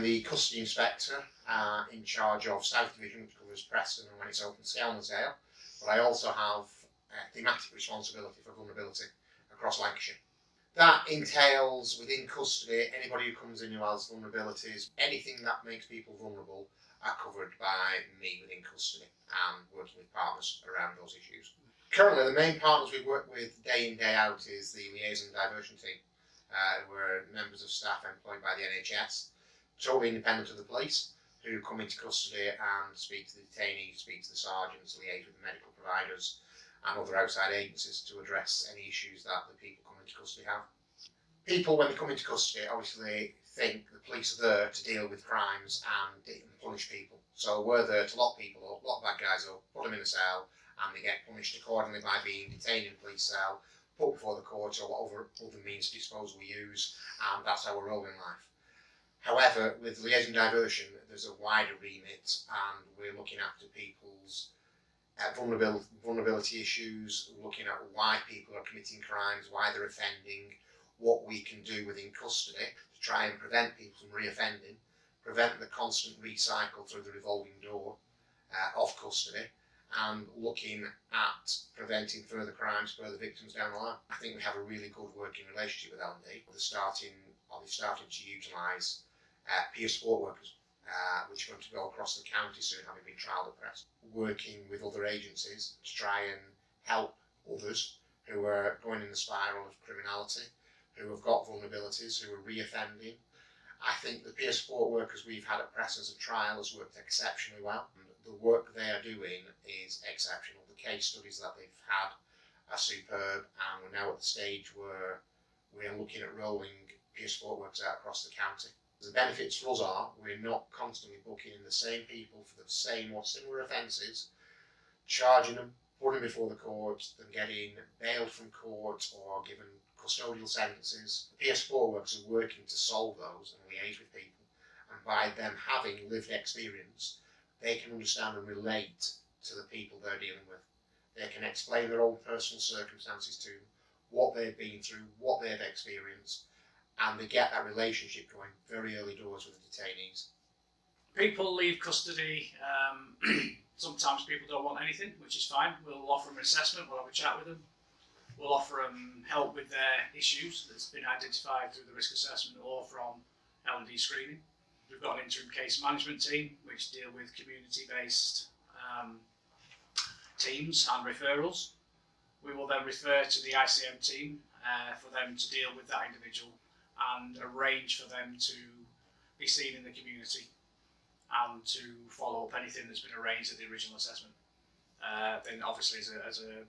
I'm the custody inspector in charge of South Division, which covers Preston and when it's open, Skelmersdale. But I also have thematic responsibility for vulnerability across Lancashire. That entails, within custody, anybody who comes in who has vulnerabilities, anything that makes people vulnerable are covered by me within custody and working with partners around those issues. Currently, the main partners we work with day in, day out is the Liaison Diversion team, who are members of staff employed by the NHS, totally independent of the police, who come into custody and speak to the detainees, speak to the sergeants, liaise with the medical providers and other outside agencies to address any issues that the people coming into custody have. People, when they come into custody, obviously think the police are there to deal with crimes and punish people. So we're there to lock people up, lock bad guys up, put them in a cell, and they get punished accordingly by being detained in a police cell, put before the court or whatever other means of disposal we use, and that's how we're rolling life. However, with liaison diversion, there's a wider remit, and we're looking after people's vulnerability issues, looking at why people are committing crimes, why they're offending, what we can do within custody to try and prevent people from reoffending, prevent the constant recycle through the revolving door of custody, and looking at preventing further crimes, further victims down the line. I think we have a really good working relationship with L&D. They're starting to utilise peer support workers, which are going to go across the county soon, having been trialled at Preston, working with other agencies to try and help others who are going in the spiral of criminality, who have got vulnerabilities, who are reoffending. I think the peer support workers we've had at Preston as a trial has worked exceptionally well. And the work they are doing is exceptional. The case studies that they've had are superb, and we're now at the stage where we're looking at rolling peer support workers out across the county. The benefits for us are we're not constantly booking in the same people for the same or similar offences, charging them, putting them before the court, them getting bailed from court or given custodial sentences. The peer support workers are working to solve those and liaise with people, and by them having lived experience, they can understand and relate to the people they're dealing with. They can explain their own personal circumstances to them, what they've been through, what they've experienced, and they get that relationship going very early doors with the detainees. People leave custody, sometimes people don't want anything, which is fine. We'll offer them an assessment, we'll have a chat with them. We'll offer them help with their issues that's been identified through the risk assessment or from L&D screening. We've got an interim case management team which deal with community-based teams and referrals. We will then refer to the ICM team for them to deal with that individual and arrange for them to be seen in the community and to follow up anything that's been arranged at the original assessment. Then obviously as an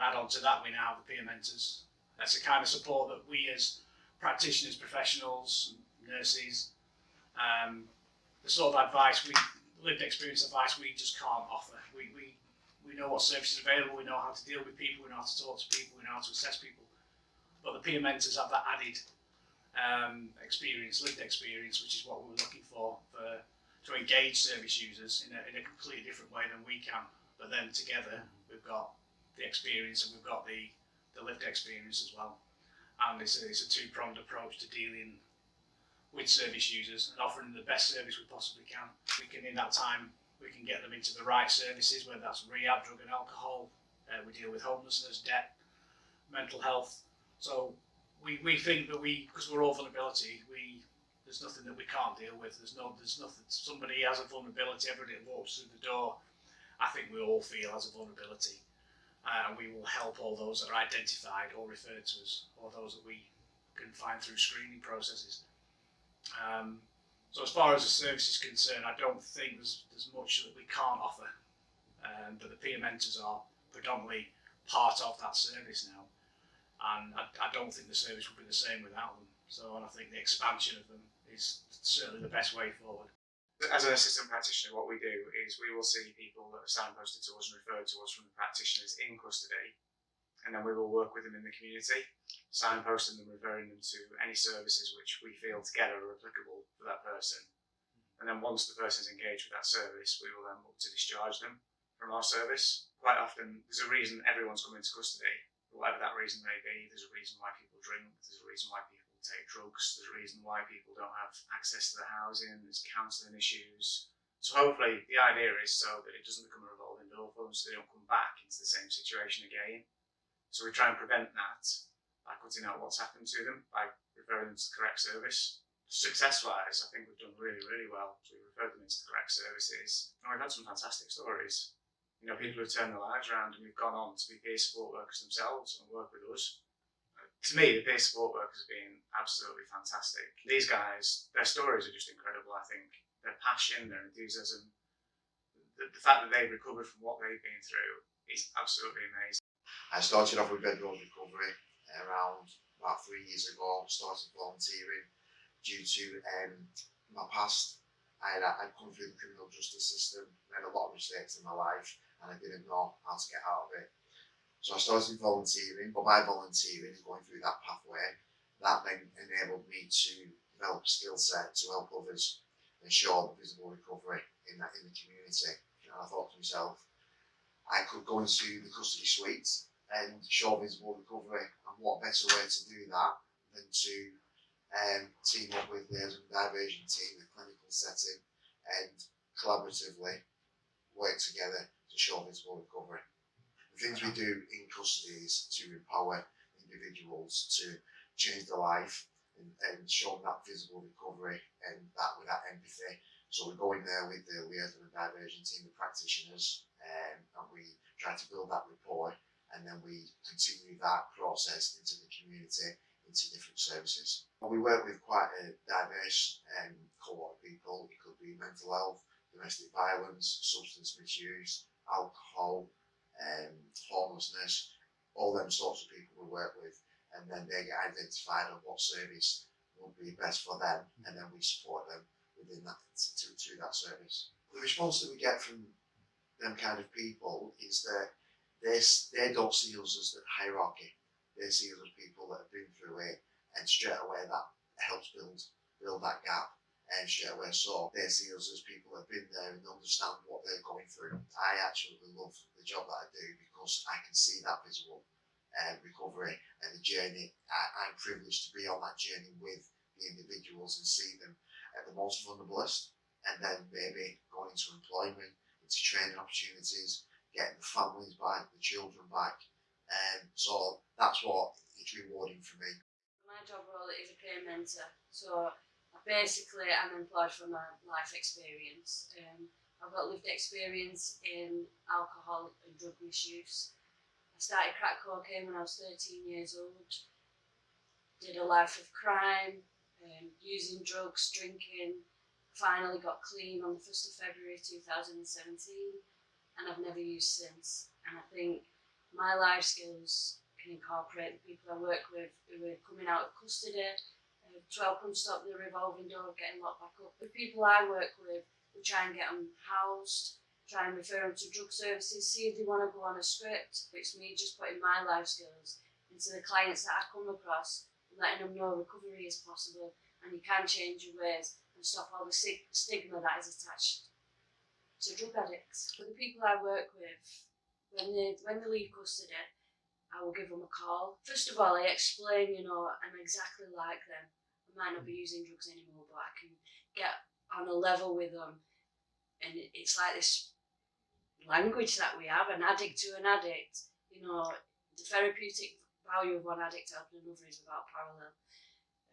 add-on to that, we now have the peer mentors. That's the kind of support that we as practitioners, professionals, nurses, the sort of advice, lived experience advice we just can't offer. We know what services are available, we know how to deal with people, we know how to talk to people, we know how to assess people. But the peer mentors have that added experience, lived experience, which is what we were looking for to engage service users in a completely different way than we can. But then together we've got the experience and we've got the lived experience as well. And it's a two-pronged approach to dealing with service users and offering the best service we possibly can. We can, in that time, we can get them into the right services, whether that's rehab, drug and alcohol. We deal with homelessness, debt, mental health. So we think that because we're all vulnerability, there's nothing that we can't deal with. There's nothing. Somebody has a vulnerability, everybody that walks through the door, I think we all feel has a vulnerability. And we will help all those that are identified or referred to us, or those that we can find through screening processes. So as far as the service is concerned, I don't think there's much that we can't offer. But the peer mentors are predominantly part of that service now. And I don't think the service would be the same without them. So, and I think the expansion of them is certainly the best way forward. As an assistant practitioner, what we do is we will see people that are signposted to us and referred to us from the practitioners in custody, and then we will work with them in the community, signposting them, referring them to any services which we feel together are applicable for that person. And then once the person's engaged with that service, we will then look to discharge them from our service. Quite often, there's a reason everyone's coming into custody. Whatever that reason may be, there's a reason why people drink, there's a reason why people take drugs. There's a reason why people don't have access to the housing. There's counselling issues. So hopefully the idea is so that it doesn't become a revolving door for them, so they don't come back into the same situation again. So we try and prevent that by cutting out what's happened to them, by referring them to the correct service. Success-wise, I think we've done really, really well. So we've referred them into the correct services. And we've had some fantastic stories. You know, people who've turned their lives around and who've gone on to be peer support workers themselves and work with us. To me, the peer support workers have been absolutely fantastic. These guys, their stories are just incredible, I think. Their passion, their enthusiasm, the fact that they've recovered from what they've been through is absolutely amazing. I started off with Red Rose Recovery around about 3 years ago. Started volunteering due to my past. I'd come through the criminal justice system, made a lot of mistakes in my life, and I didn't know how to get out of it. So I started volunteering, but by volunteering and going through that pathway, that then enabled me to develop a skill set to help others ensure the visible recovery in the community. And I thought to myself, I could go into the custody suite and show visible recovery, and what better way to do that than to team up with the Liaison Diversion team, the clinical setting, and collaboratively work together to show visible recovery. The things we do in custody is to empower individuals to change their life and show them that visible recovery and that with that empathy. So we go in there with the Liaison Diversion team, the practitioners, and we try to build that rapport, and then we continue that process into the community, into different services. We work with quite a diverse cohort of people. It could be mental health, domestic violence, substance misuse, alcohol, homelessness, all them sorts of people we work with, and then they get identified on what service would be best for them, and then we support them within that to that service. The response that we get from them kind of people is that they don't see us as the hierarchy. They see us as people that have been through it, and straight away that helps build that gap. And straight away, so they see us as people that have been there and understand what they're going through. I actually love the job that I do because I can see that visible recovery and the journey. I'm privileged to be on that journey with the individuals and see them at the most vulnerablest, and then maybe going into employment, into training opportunities, getting the families back, the children back. So that's what is rewarding for me. My job role is a peer mentor, so basically I'm employed for my life experience. I've got lived experience in alcohol and drug misuse. I started crack cocaine when I was 13 years old, did a life of crime, using drugs, drinking, finally got clean on the 1st of February 2017, and I've never used since. And I think my life skills can incorporate the people I work with who are coming out of custody, 12 come stop the revolving door of getting locked back up. The people I work with, we try and get them housed, try and refer them to drug services, see if they want to go on a script. It's me just putting my life skills into the clients that I come across, letting them know recovery is possible and you can change your ways and stop all the stigma that is attached to drug addicts. For the people I work with, when they leave custody, I will give them a call. First of all, I explain, I'm exactly like them. I might not be using drugs anymore, but I can get on a level with them. And it's like this language that we have, an addict to an addict. The therapeutic value of one addict helping another is without parallel.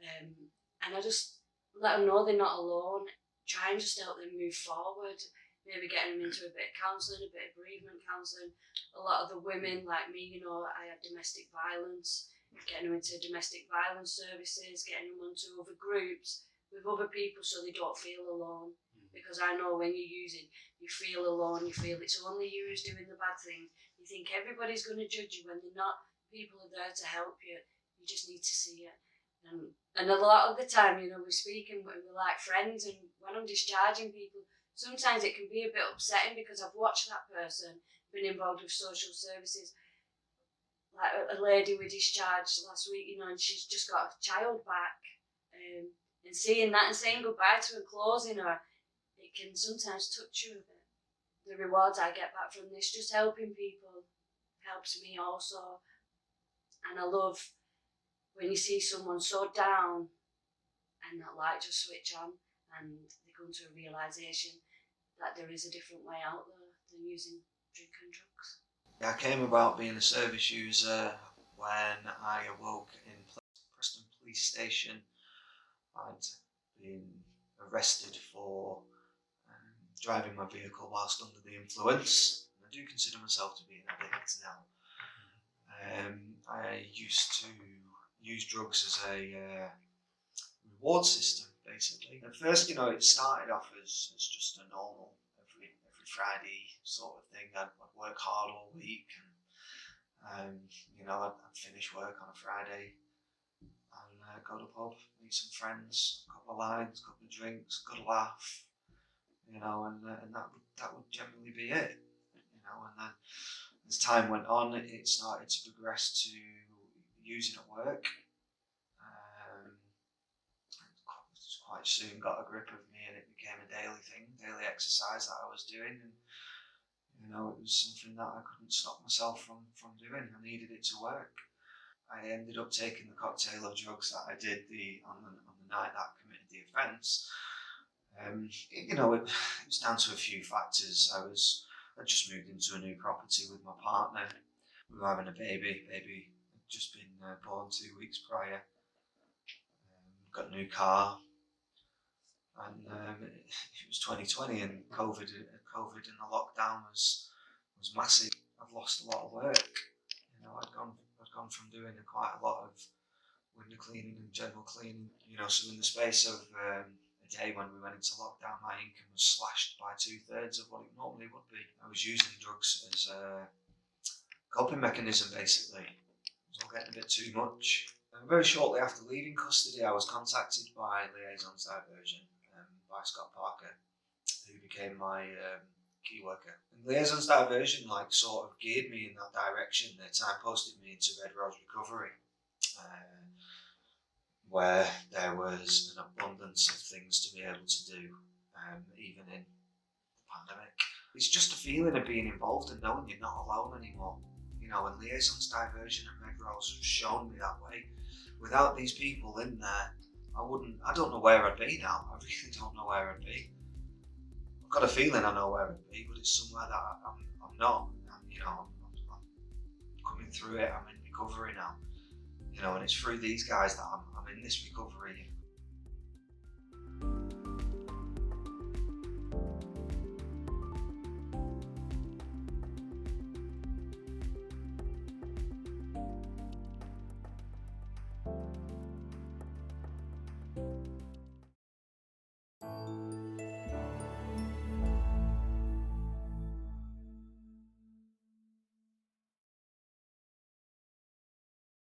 And I just let them know they're not alone. Try and just help them move forward. Maybe getting them into a bit of counselling, a bit of bereavement counselling. A lot of the women like me, I had domestic violence. Getting them into domestic violence services, getting them onto other groups with other people so they don't feel alone. Because I know when you're using, you feel alone, you feel it's only you who's doing the bad thing. You think everybody's going to judge you when they're not. People are there to help you. You just need to see it. And a lot of the time, we're speaking, we're like friends, and when I'm discharging people, sometimes it can be a bit upsetting because I've watched that person, been involved with social services. Like a lady we discharged last week, and she's just got a child back. And seeing that and saying goodbye to her, closing her, it can sometimes touch you a bit. The rewards I get back from this, just helping people, helps me also. And I love when you see someone so down and that light just switch on and they come to a realisation that there is a different way out there than using drink and drugs. I came about being a service user when I awoke in Preston Police Station. I'd been arrested for driving my vehicle whilst under the influence. I do consider myself to be an addict now. I used to use drugs as a reward system, basically. At first, it started off as just a normal, every Friday sort of thing. I'd work hard all week, and I'd finish work on a Friday and go to the pub, meet some friends, a couple of lines, a couple of drinks, good laugh, and that would generally be it, and then as time went on, it started to progress to using at work. Quite soon got a grip of me, and it became a daily thing, daily exercise that I was doing, and it was something that I couldn't stop myself from doing. I needed it to work. I ended up taking the cocktail of drugs that I did on the night that I committed the offence. It was down to a few factors. I just moved into a new property with my partner. We were having a baby. Baby had just been born 2 weeks prior. Got a new car. And it was 2020, and COVID and the lockdown was massive. I'd lost a lot of work. I'd gone from doing quite a lot of window cleaning and general cleaning. So in the space of a day when we went into lockdown, my income was slashed by 2/3 of what it normally would be. I was using drugs as a coping mechanism, basically. It was all getting a bit too much. And very shortly after leaving custody, I was contacted by Liaison Diversion, by Scott Parker, who became my key worker. And Liaison Diversion sort of geared me in that direction. They signposted me into Red Rose Recovery, where there was an abundance of things to be able to do, even in the pandemic. It's just a feeling of being involved and knowing you're not alone anymore. And Liaison's Diversion and Red Rose have shown me that way. Without these people in there, I don't know where I'd be now. I really don't know where I'd be. I've got a feeling I know where I'd be, but it's somewhere that I'm not. I'm coming through it. I'm in recovery now. And it's through these guys that I'm in this recovery.